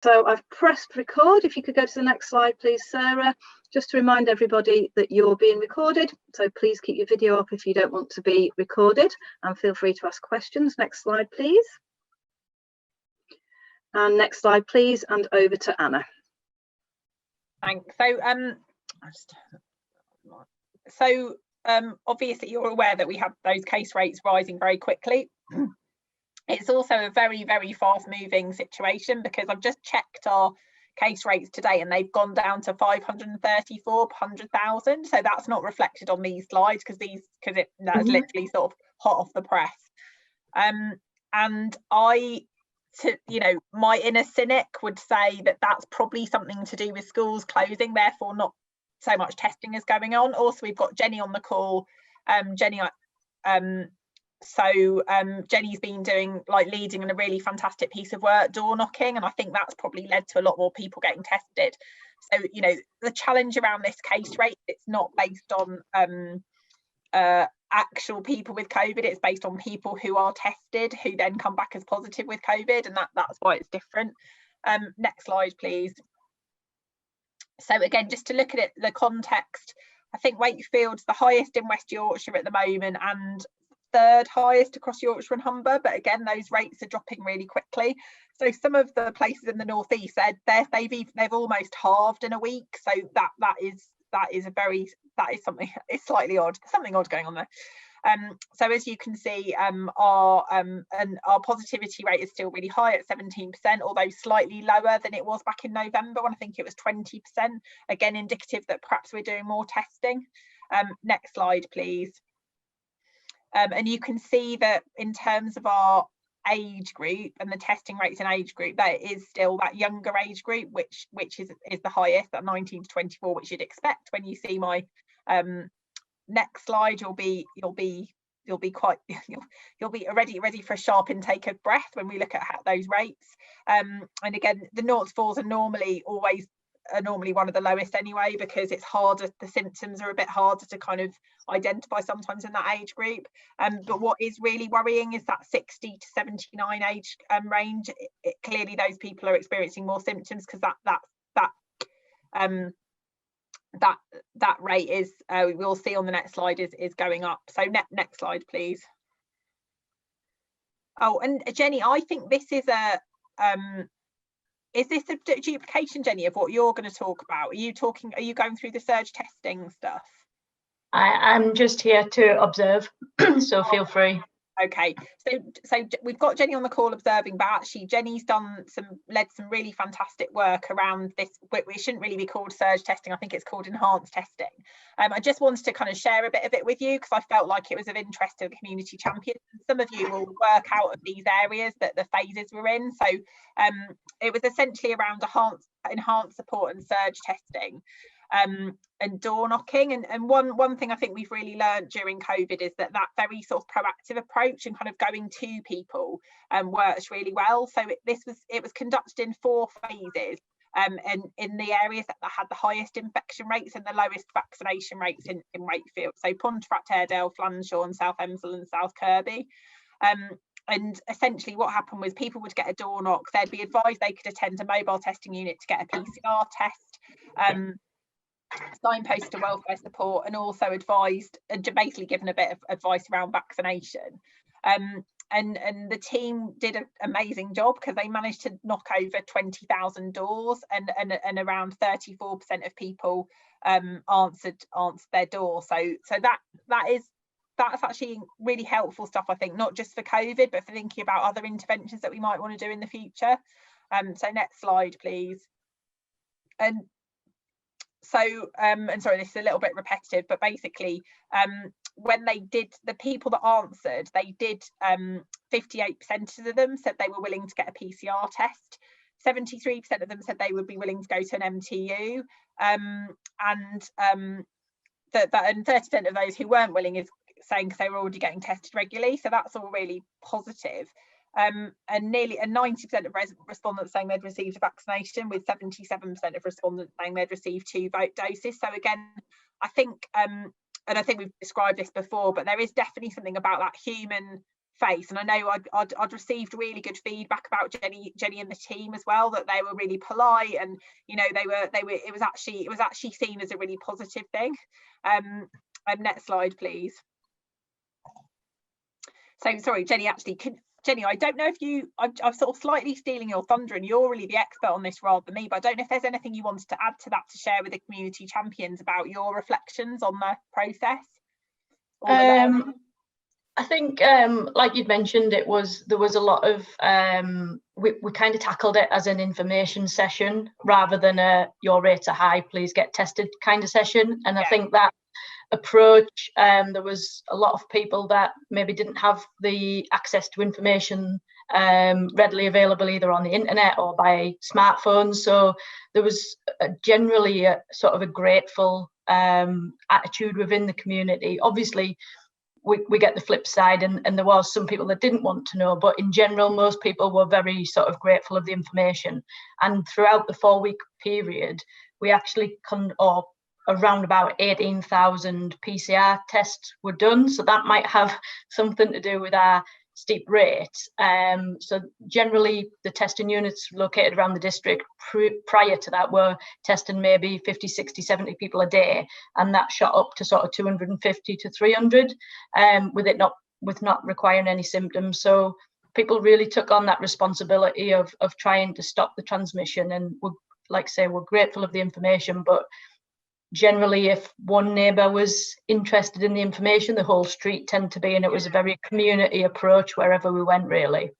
So I've pressed record. If you could go to the next slide, please, Sarah. Just to remind everybody that you're being recorded. So please keep your video up if you don't want to be recorded, and feel free to ask questions. Next slide, please. And next slide, please, and over to Anna. Thanks. So, obviously you're aware that we have those case rates rising very quickly. It's also a very, very fast moving situation, because I've just checked our case rates today and they've gone down to 534 per 100,000. So that's not reflected on these slides because that's literally sort of hot off the press. And my inner cynic would say that that's probably something to do with schools closing, therefore not so much testing is going on. Also, we've got Jenny on the call. Jenny's been leading in a really fantastic piece of work, door knocking, and I think that's probably led to a lot more people getting tested. So, the challenge around this case rate, it's not based on actual people with COVID, it's based on people who are tested who then come back as positive with COVID, and that's why it's different. Next slide, please. So again, just to look at it, the context, I think Wakefield's the highest in West Yorkshire at the moment and third highest across Yorkshire and Humber, but again those rates are dropping really quickly. So some of the places in the northeast said they've almost halved in a week. So that is something, it's slightly odd, something odd going on there. So as you can see, our positivity rate is still really high at 17%, although slightly lower than it was back in November when I think it was 20%. Again, indicative that perhaps we're doing more testing. Next slide, please. And you can see that in terms of our age group and the testing rates in age group, there is still that younger age group, which is the highest, at 19 to 24, which you'd expect. When you see my next slide, you'll be ready for a sharp intake of breath when we look at those rates. And again, the noughts fours are normally one of the lowest anyway, because it's harder, the symptoms are a bit harder to kind of identify sometimes in that age group. But what is really worrying is that 60 to 79 age range. Clearly those people are experiencing more symptoms, because that rate is, we'll see on the next slide, is going up. So next slide, please. Oh, and Jenny, I think this is is this a duplication, Jenny, of what you're going to talk about? Are you going through the surge testing stuff? I'm just here to observe, so feel free. Okay, so we've got Jenny on the call observing, but actually Jenny's led some really fantastic work around this. It shouldn't really be called surge testing, I think it's called enhanced testing. I just wanted to kind of share a bit of it with you, because I felt like it was of interest to the community champions. Some of you will work out of these areas that the phases we're in. So it was essentially around enhanced support and surge testing. And door knocking, and one thing I think we've really learned during COVID is that very sort of proactive approach and kind of going to people works really well. So it was conducted in 4 phases, and in the areas that had the highest infection rates and the lowest vaccination rates in Wakefield, so Pontefract, Airedale, Flanshaw and South Emsall and South Kirby. And essentially what happened was people would get a door knock, they'd be advised they could attend a mobile testing unit to get a PCR test, signpost to welfare support, and also advised and basically given a bit of advice around vaccination. And the team did an amazing job, because they managed to knock over 20,000 doors, and around 34% of people answered their door. So that's actually really helpful stuff, I think, not just for COVID, but for thinking about other interventions that we might want to do in the future. So next slide, please. And so, and sorry, this is a little bit repetitive, but basically, when they did, the people that answered, they did, 58% of them said they were willing to get a PCR test. 73% of them said they would be willing to go to an MTU, and 30% of those who weren't willing is saying because they were already getting tested regularly. So that's all really positive. And nearly 90% of respondents saying they'd received a vaccination, with 77% of respondents saying they'd received 2 doses. So again, I think, and I think we've described this before, but there is definitely something about that human face. And I know I'd received really good feedback about Jenny and the team as well, that they were really polite, and you know, it was actually seen as a really positive thing. Next slide, please. So sorry, Jenny, actually, Jenny, I don't know if I'm sort of slightly stealing your thunder, and you're really the expert on this rather than me, but I don't know if there's anything you wanted to add to that to share with the community champions about your reflections on the process. I think, like you'd mentioned, there was a lot of, we kind of tackled it as an information session rather than a your rates are high, please get tested kind of session. And I think that approach, there was a lot of people that maybe didn't have the access to information readily available either on the internet or by smartphones. So there was generally a sort of a grateful attitude within the community. Obviously, we get the flip side, and there was some people that didn't want to know, but in general, most people were very sort of grateful of the information. And throughout the 4-week period, we actually around about 18,000 PCR tests were done. So that might have something to do with our steep rates. So generally, the testing units located around the district prior to that were testing maybe 50, 60, 70 people a day, and that shot up to sort of 250 to 300, with not requiring any symptoms. So people really took on that responsibility of trying to stop the transmission, and we're grateful of the information, but generally, if one neighbour was interested in the information, the whole street tended to be, and it was a very community approach wherever we went, really.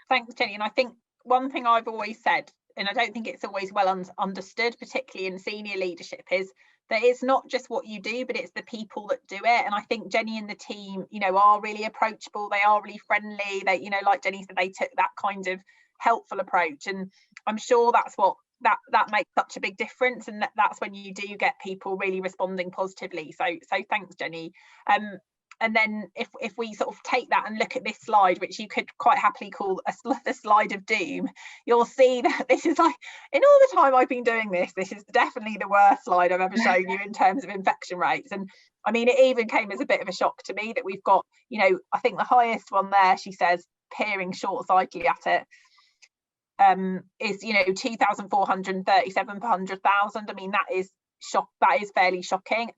Thanks, Jenny. And I think one thing I've always said, and I don't think it's always well understood, particularly in senior leadership, is that it's not just what you do, but it's the people that do it. And I think Jenny and the team, you know, are really approachable. They are really friendly. They, you know, like Jenny said, they took that kind of helpful approach, and I'm sure that's what that makes such a big difference, and that's when you do get people really responding positively. So thanks, Jenny. And then if we sort of take that and look at this slide, which you could quite happily call the slide of doom, you'll see that this is, like, in all the time I've been doing this is definitely the worst slide I've ever shown you in terms of infection rates. And I mean, it even came as a bit of a shock to me that we've got, you know, I think the highest one there, she says, peering short-sightedly at it, is, you know, 2,437 per 100,000. I mean, that is fairly shocking.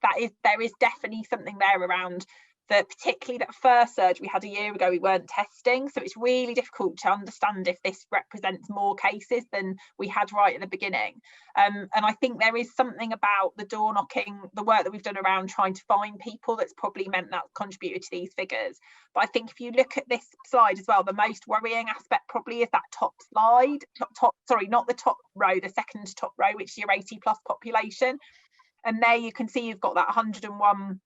There is definitely something there around particularly that first surge we had a year ago, we weren't testing, so it's really difficult to understand if this represents more cases than we had right at the beginning. And I think there is something about the door knocking, the work that we've done around trying to find people, that's probably meant that contributed to these figures. But I think if you look at this slide as well, the most worrying aspect probably is that top slide, sorry, not the top row, the second to top row, which is your 80 plus population. And there you can see you've got that 101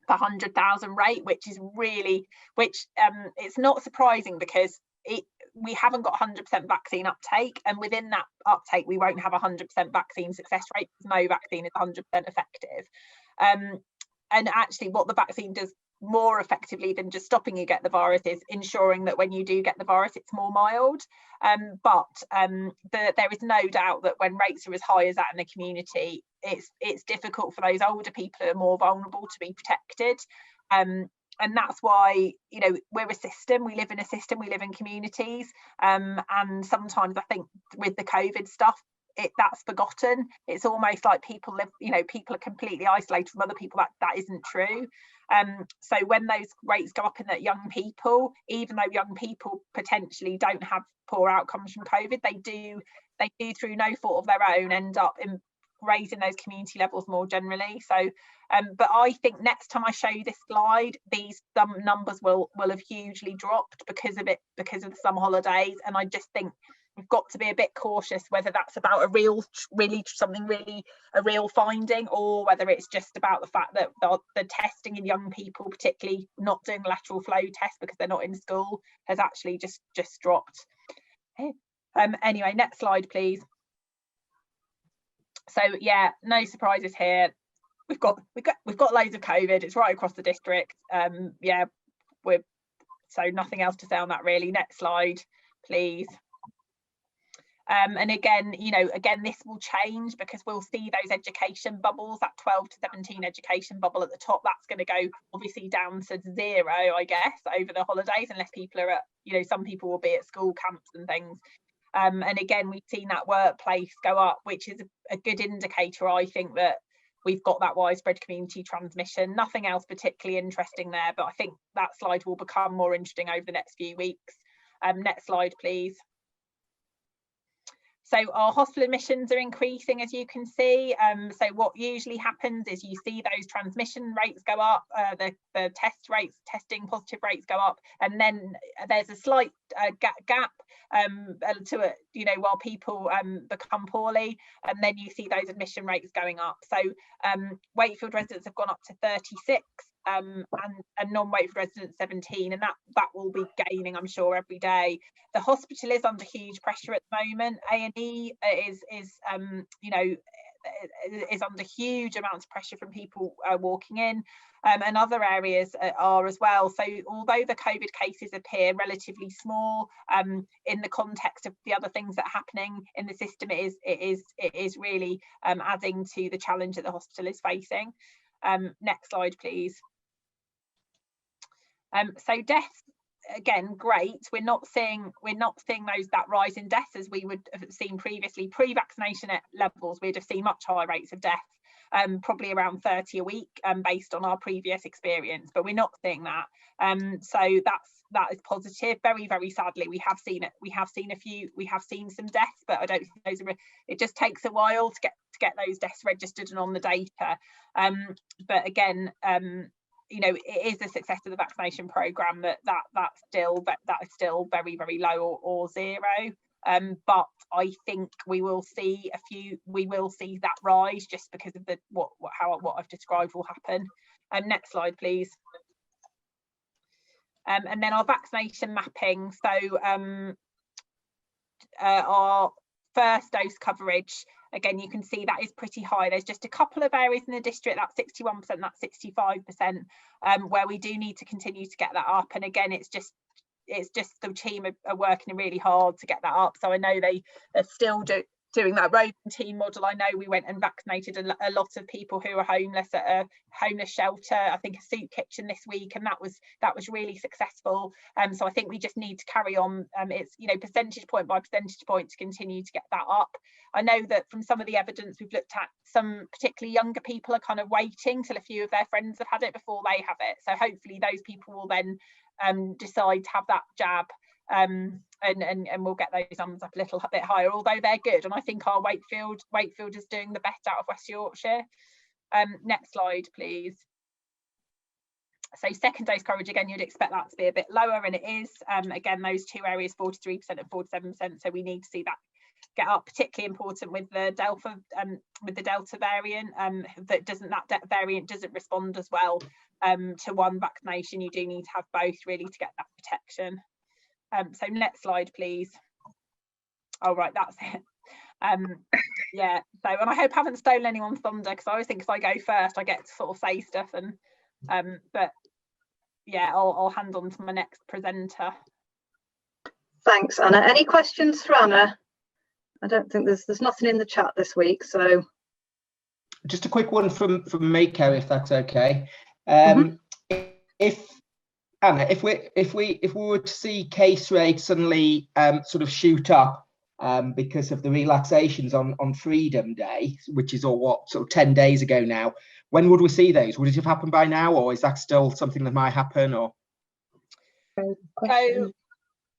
per 100,000 rate, which is really, it's not surprising, because we haven't got 100% vaccine uptake, and within that uptake we won't have 100% vaccine success rate, because no vaccine is 100% effective. And actually what the vaccine does more effectively than just stopping you get the virus is ensuring that when you do get the virus, it's more mild. But there is no doubt that when rates are as high as that in the community, it's difficult for those older people who are more vulnerable to be protected. And that's why, you know, we're a system, we live in a system, we live in communities, and sometimes I think with the COVID stuff, that's forgotten. It's almost like people live, you know, people are completely isolated from other people. That isn't true. So when those rates go up in that young people, even though young people potentially don't have poor outcomes from COVID, they do through no fault of their own end up in raising those community levels more generally. So but I think next time I show you this slide, these numbers will have hugely dropped because of the summer holidays. And I just think we've got to be a bit cautious whether that's about a real finding, or whether it's just about the fact that the testing in young people, particularly not doing lateral flow tests because they're not in school, has actually just dropped. Anyway, next slide, please. So yeah, no surprises here. We've got loads of COVID. It's right across the district. Yeah, so nothing else to say on that really. Next slide, please. And again, you know, this will change because we'll see those education bubbles, that 12 to 17 education bubble at the top. That's going to go obviously down to 0, I guess, over the holidays, unless people are at, you know, some people will be at school camps and things. And again, we've seen that workplace go up, which is a good indicator, I think, that we've got that widespread community transmission. Nothing else particularly interesting there, but I think that slide will become more interesting over the next few weeks. Next slide, please. So our hospital admissions are increasing, as you can see. So what usually happens is you see those transmission rates go up, the testing positive rates go up, and then there's a slight gap to it, you know, while people become poorly, and then you see those admission rates going up. So Wakefield residents have gone up to 36. And non-Wakefield residents 17, and that will be gaining, I'm sure, every day. The hospital is under huge pressure at the moment. A&E is you know, is under huge amounts of pressure from people walking in, and other areas are as well. So although the COVID cases appear relatively small, in the context of the other things that are happening in the system, it is really adding to the challenge that the hospital is facing. Next slide, please. So deaths, again, great. We're not seeing that rise in deaths as we would have seen previously. Pre-vaccination levels, we'd have seen much higher rates of death, probably around 30 a week, based on our previous experience. But we're not seeing that. So that is positive. Very, very sadly, we have seen some deaths, but I don't think those are. It just takes a while to get those deaths registered and on the data. But again, you know, it is the success of the vaccination programme that's still very, very low or 0. But I think we will see that rise just because of what I've described will happen. Next slide, please. And then our vaccination mapping. So our first dose coverage, again, you can see that is pretty high. There's just a couple of areas in the district, that's 61%, that's 65%, where we do need to continue to get that up. And again, it's just the team are working really hard to get that up. So I know they're still doing that roving team model. I know we went and vaccinated a lot of people who are homeless at a homeless shelter, I think a soup kitchen this week, and that was really successful. So I think we just need to carry on. It's, you know, percentage point by percentage point to continue to get that up. I know that from some of the evidence we've looked at, some particularly younger people are kind of waiting till a few of their friends have had it before they have it. So hopefully those people will then decide to have that jab, and we'll get those numbers up a little bit higher, although they're good. And I think our Wakefield is doing the best out of West Yorkshire. Next slide, please. So second dose coverage, again, you'd expect that to be a bit lower, and it is. Again, those two areas, 43% and 47%. So we need to see that get up, particularly important with the Delta variant. That variant doesn't respond as well to one vaccination. You do need to have both really to get that protection. So next slide, please. Oh, right, that's it. Yeah, so, and I hope I haven't stolen anyone's thunder, because I always think if I go first I get to sort of say stuff, and but yeah, I'll hand on to my next presenter. Thanks, Anna. Any questions for Anna? I don't think there's nothing in the chat this week, so just a quick one from Mako, if that's okay. If Anna, if we were to see case rates suddenly sort of shoot up because of the relaxations on Freedom Day, which is sort of 10 days ago now, when would we see those? Would it have happened by now, or is that still something that might happen? Or so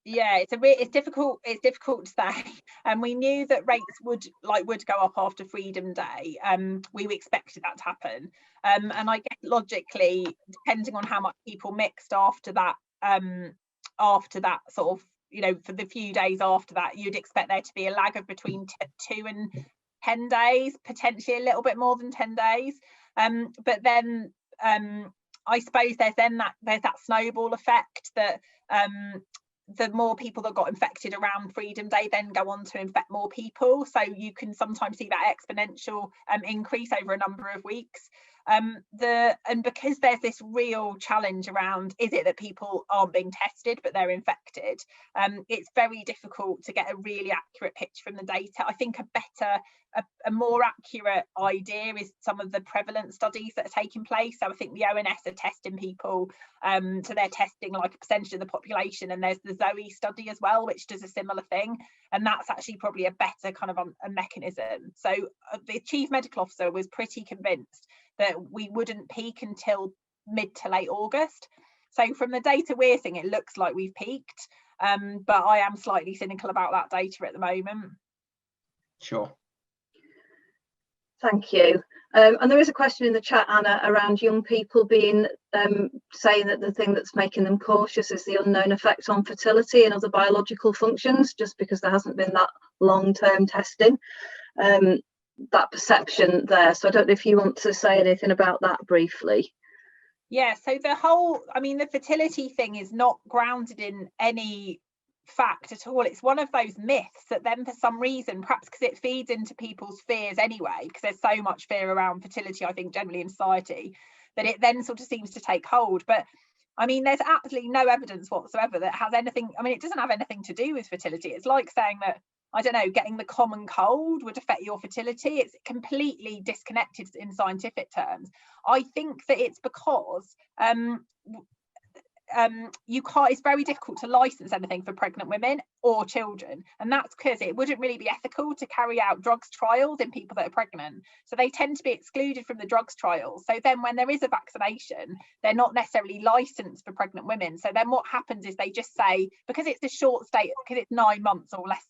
yeah, it's difficult to say. And we knew that rates would go up after Freedom Day. We expected that to happen. And I guess logically, depending on how much people mixed after that sort of, you know, for the few days after that, you'd expect there to be a lag of between 2 and 10 days, potentially a little bit more than 10 days. But then I suppose there's that snowball effect that the more people that got infected around Freedom Day then go on to infect more people. So you can sometimes see that exponential increase over a number of weeks. And because there's this real challenge around, is it that people aren't being tested but they're infected? It's very difficult to get a really accurate picture from the data. I think a more accurate idea is some of the prevalence studies that are taking place. So I think the ONS are testing people, so they're testing like a percentage of the population, and there's the Zoe study as well, which does a similar thing, and that's actually probably a better kind of a mechanism. So the chief medical officer was pretty convinced that we wouldn't peak until mid to late August. So from the data we're seeing, it looks like we've peaked, but I am slightly cynical about that data at the moment. Sure. Thank you. And there is a question in the chat, Anna, around young people being saying that the thing that's making them cautious is the unknown effect on fertility and other biological functions, just because there hasn't been that long-term testing. That perception there. So I don't know if you want to say anything about that briefly. Yeah, so the fertility thing is not grounded in any fact at all. It's one of those myths that then for some reason, perhaps because it feeds into people's fears anyway, because there's so much fear around fertility, I think, generally in society, that it then sort of seems to take hold. But I mean, there's absolutely no evidence whatsoever that has anything, I mean, it doesn't have anything to do with fertility. It's like saying that, I don't know, getting the common cold would affect your fertility. It's completely disconnected in scientific terms. I think that it's because it's very difficult to license anything for pregnant women or children, and that's because it wouldn't really be ethical to carry out drugs trials in people that are pregnant, so they tend to be excluded from the drugs trials. So then when there is a vaccination, they're not necessarily licensed for pregnant women. So then what happens is they just say, because it's a short state, because it's 9 months or less,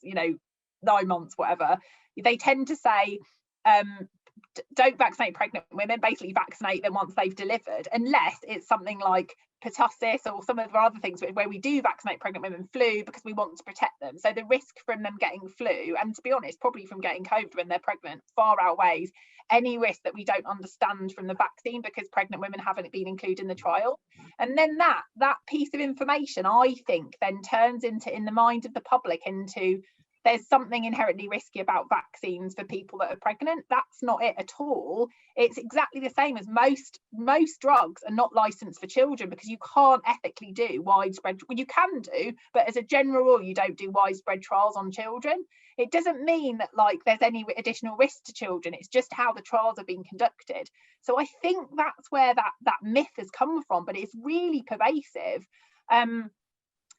9 months, whatever, they tend to say don't vaccinate pregnant women, basically vaccinate them once they've delivered, unless it's something like pertussis or some of the other things where we do vaccinate pregnant women, flu, because we want to protect them. So the risk from them getting flu, and to be honest, probably from getting COVID when they're pregnant, far outweighs any risk that we don't understand from the vaccine, because pregnant women haven't been included in the trial. And then that piece of information, I think, then turns into, in the mind of the public, into there's something inherently risky about vaccines for people that are pregnant. That's not it at all. It's exactly the same as most drugs are not licensed for children, because you can't ethically do widespread, well, you can do, but as a general rule, you don't do widespread trials on children. It doesn't mean that like there's any additional risk to children. It's just how the trials are being conducted. So I think that's where that myth has come from, but it's really pervasive.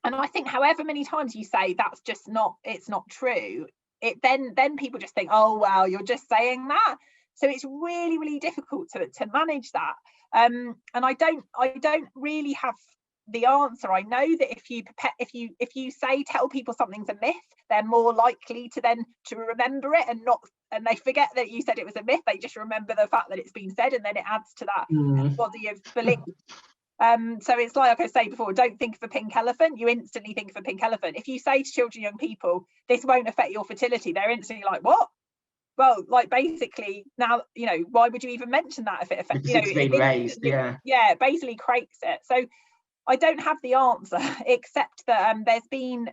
And I think however many times you say that's just not, it's not true, it then people just think, oh well, you're just saying that. So it's really, really difficult to manage that. And I don't really have the answer. I know that if you say tell people something's a myth, they're more likely to remember it and they forget that you said it was a myth. They just remember the fact that it's been said, and then it adds to that body of belief. So it's like I say before, don't think of a pink elephant, you instantly think of a pink elephant. If you say to children, young people, this won't affect your fertility, they're instantly like, what? Well, like basically now, why would you even mention that if it affects, it's been raised, yeah, it basically creates it. So I don't have the answer, except that there's been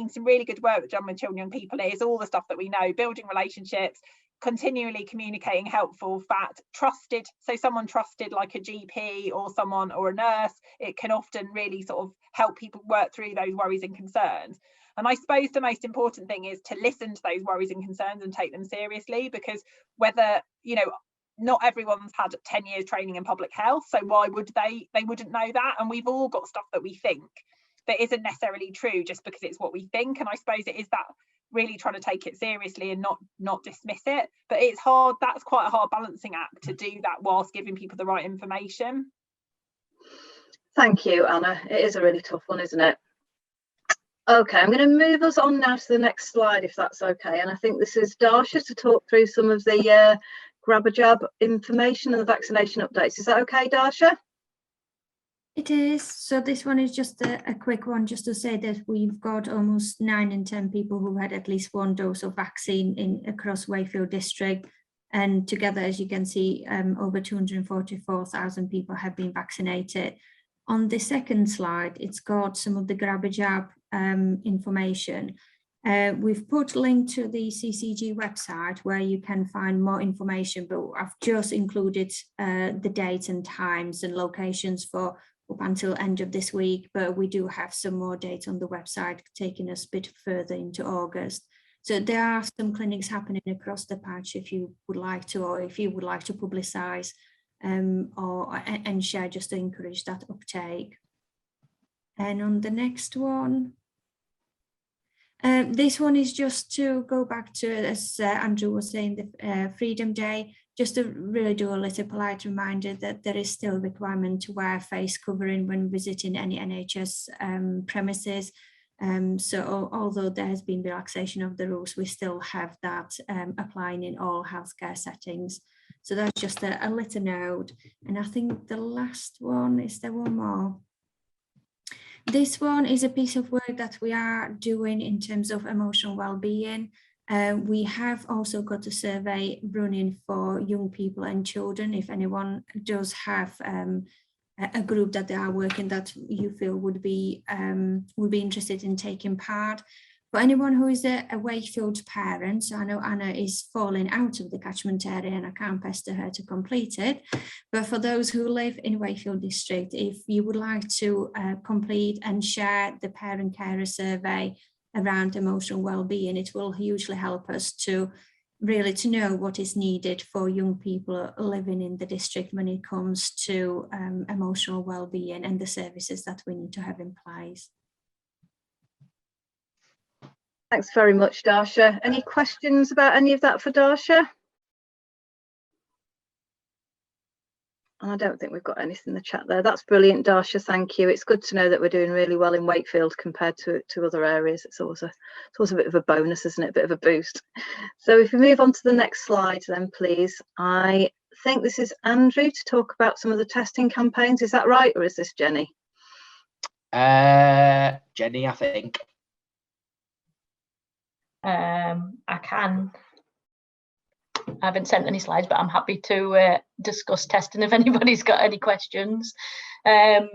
some really good work done with children, young people. It is all the stuff that we know, building relationships, continually communicating helpful fact, trusted, so someone trusted like a GP or someone or a nurse, it can often really sort of help people work through those worries and concerns. And I suppose the most important thing is to listen to those worries and concerns and take them seriously, because whether, not everyone's had 10 years training in public health, so why would they wouldn't know that. And we've all got stuff that we think that isn't necessarily true just because it's what we think. And I suppose it is that really trying to take it seriously and not dismiss it. But it's hard, that's quite a hard balancing act to do that whilst giving people the right information. Thank you, Anna. It is a really tough one, isn't it? Okay, I'm going to move us on now to the next slide, if that's okay. And I think this is Darsha to talk through some of the grab a jab information and the vaccination updates. Is that okay, Darsha? It is. So this one is just a quick one, just to say that we've got almost 9 in 10 people who had at least 1 dose of vaccine across Wakefield district. And together, as you can see, over 244,000 people have been vaccinated. On the second slide, it's got some of the grab a jab information. We've put a link to the CCG website where you can find more information, but I've just included the dates and times and locations for up until end of this week, but we do have some more dates on the website taking us a bit further into August. So there are some clinics happening across the patch if you would like to, or if you would like to publicise and share, just to encourage that uptake. And on the next one, this one is just to go back to, as Andrew was saying, the Freedom Day, just to really do a little polite reminder that there is still a requirement to wear face covering when visiting any NHS premises. So although there has been relaxation of the rules, we still have that applying in all healthcare settings. So that's just a little note. And I think the last one, is there one more? This one is a piece of work that we are doing in terms of emotional well-being. We have also got a survey running for young people and children. If anyone does have a group that they are working that you feel would be interested in taking part. For anyone who is a Wakefield parent, so I know Anna is falling out of the catchment area and I can't pester her to complete it. But for those who live in Wakefield district, if you would like to complete and share the parent carer survey around emotional well-being, it will hugely help us to really to know what is needed for young people living in the district when it comes to emotional well-being and the services that we need to have in place. Thanks very much, Darsha. Any questions about any of that for Darsha? I don't think we've got anything in the chat there. That's brilliant, Darsha. Thank you. It's good to know that we're doing really well in Wakefield compared to other areas. It's always a bit of a bonus, isn't it? A bit of a boost. So if we move on to the next slide, then please. I think this is Andrew to talk about some of the testing campaigns. Is that right, or is this Jenny? Jenny, I think. I can. I haven't sent any slides, but I'm happy to discuss testing if anybody's got any questions. I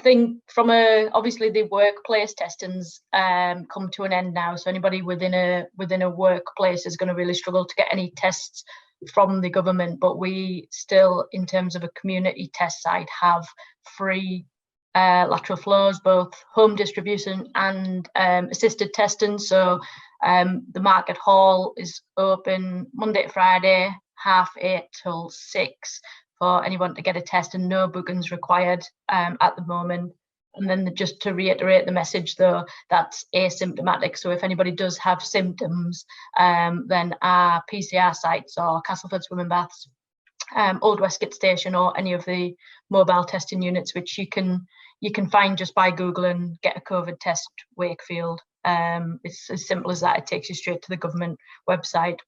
think from obviously the workplace testings come to an end now, so anybody within a workplace is going to really struggle to get any tests from the government. But we still, in terms of a community test site, have free lateral flows, both home distribution and assisted testing. So the Market Hall is open Monday to Friday, 8:30 till 6 for anyone to get a test, and no bookings required at the moment. And then just to reiterate the message, though, that's asymptomatic. So if anybody does have symptoms, then our PCR sites or Castleford Swimming Baths, Old Westgate Station, or any of the mobile testing units, which you can find just by Googling "get a COVID test Wakefield." It's as simple as that. It takes you straight to the government website.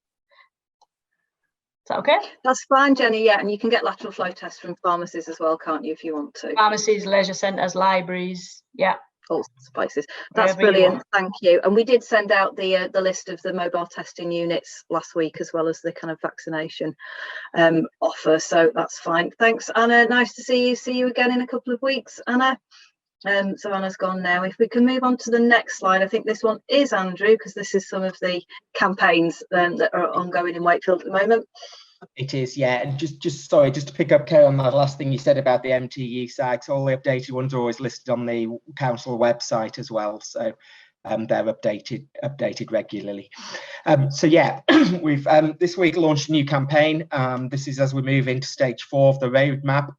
Is that okay? That's fine, Jenny. Yeah, and you can get lateral flow tests from pharmacies as well, can't you, if you want to? Pharmacies, leisure centres, libraries. Yeah. All sorts of places. That's brilliant. Thank you. And we did send out the list of the mobile testing units last week, as well as the kind of vaccination offer. So that's fine. Thanks, Anna. Nice to see you. See you again in a couple of weeks, Anna. So Anna's gone now. If we can move on to the next slide, I think this one is Andrew, because this is some of the campaigns that are ongoing in Wakefield at the moment. It is, yeah. And just to pick up, Kay, on that last thing you said about the MTU sites. All the updated ones are always listed on the council website as well, so they're updated regularly. So yeah, we've this week launched a new campaign. This is as we move into stage 4 of the roadmap.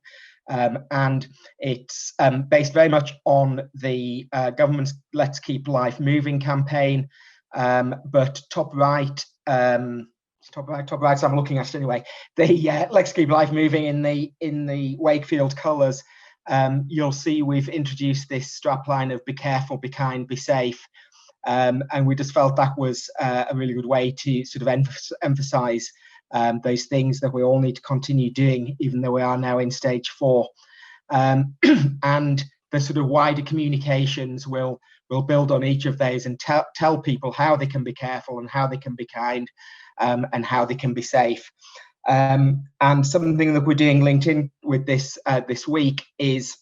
And it's based very much on the government's Let's Keep Life Moving campaign, but top right, so I'm looking at it anyway, the Let's Keep Life Moving in the Wakefield colours. You'll see we've introduced this strapline of "Be careful, be kind, be safe," and we just felt that was a really good way to sort of emphasise those things that we all need to continue doing, even though we are now in stage 4. And the sort of wider communications will build on each of those and tell people how they can be careful and how they can be kind, and how they can be safe. And something that we're doing linked in with this this week is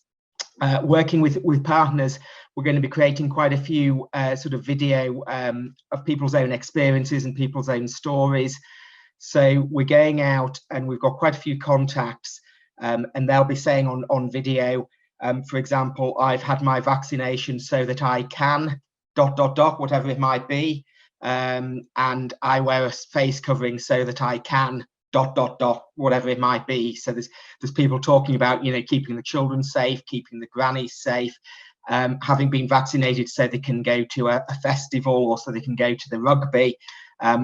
working with partners. we're going to be creating quite a few sort of video of people's own experiences and people's own stories. So we're going out and we've got quite a few contacts, and they'll be saying on video, for example, I've had my vaccination so that I can ... whatever it might be, and I wear a face covering so that I can ... whatever it might be. So there's people talking about, you know, keeping the children safe, keeping the grannies safe, having been vaccinated so they can go to a festival, or so they can go to the rugby,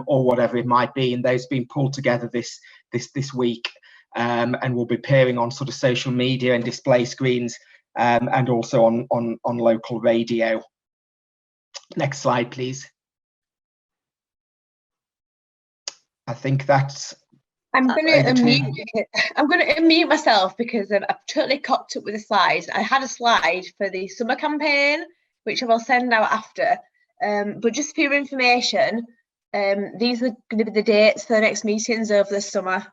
or whatever it might be. And those being pulled together this week, and will be appearing on sort of social media and display screens, and also on local radio. Next slide, please. I think that's. I'm going to unmute myself because I've totally cocked up with the slides. I had a slide for the summer campaign, which I will send out after. But just for your information, these are going to be the dates for the next meetings over the summer.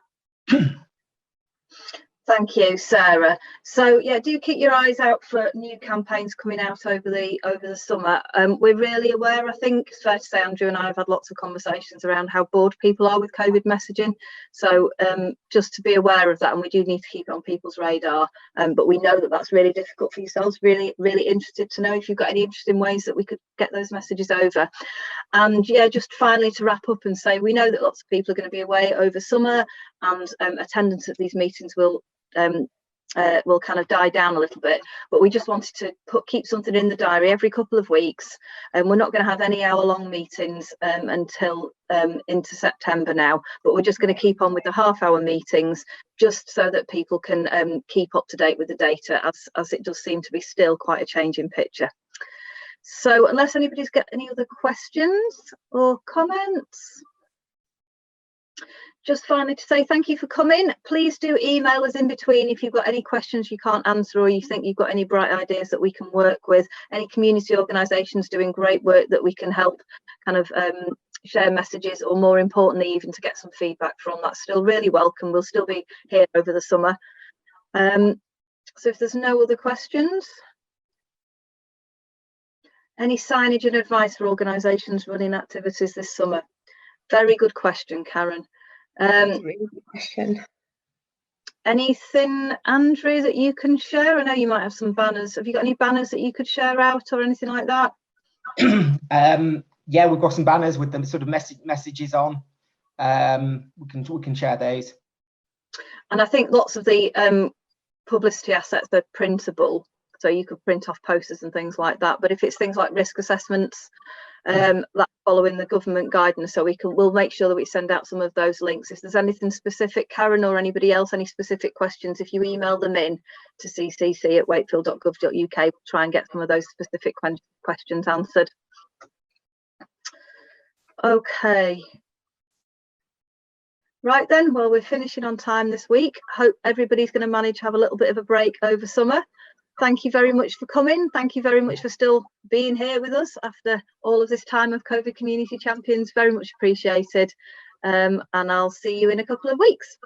Thank you, Sarah. So yeah, do keep your eyes out for new campaigns coming out over the summer. We're really aware, I think it's fair to say, Andrew and I have had lots of conversations around how bored people are with COVID messaging. So just to be aware of that, and we do need to keep it on people's radar. But we know that that's really difficult for yourselves. Really interested to know if you've got any interesting ways that we could get those messages over. And yeah, just finally to wrap up and say, we know that lots of people are going to be away over summer, and attendance at these meetings will kind of die down a little bit, but we just wanted to keep something in the diary every couple of weeks, and we're not going to have any hour-long meetings until into September now, but we're just going to keep on with the half-hour meetings, just so that people can keep up to date with the data, as it does seem to be still quite a changing picture. So unless anybody's got any other questions or comments, just finally to say thank you for coming. Please do email us in between if you've got any questions you can't answer, or you think you've got any bright ideas that we can work with. Any community organisations doing great work that we can help kind of share messages, or more importantly, even to get some feedback from, that's still really welcome. We'll still be here over the summer. So if there's no other questions. Any signage and advice for organisations running activities this summer? Very good question, Karen. That's a really good question. Anything, Andrew, that you can share? I know you might have some banners. Have you got any banners that you could share out or anything like that? Yeah, we've got some banners with them sort of messages on. We can share those. And I think lots of the publicity assets are printable, so you could print off posters and things like that. But if it's things like risk assessments, that's following the government guidance, so we'll make sure that we send out some of those links. If there's anything specific, Karen or anybody else, any specific questions, if you email them in to ccc@wakefield.gov.uk, we'll try and get some of those specific questions answered. Okay, right then, well, we're finishing on time this week. Hope everybody's going to manage to have a little bit of a break over summer. Thank you very much for coming. Thank you very much for still being here with us after all of this time of COVID Community Champions. Very much appreciated. And I'll see you in a couple of weeks.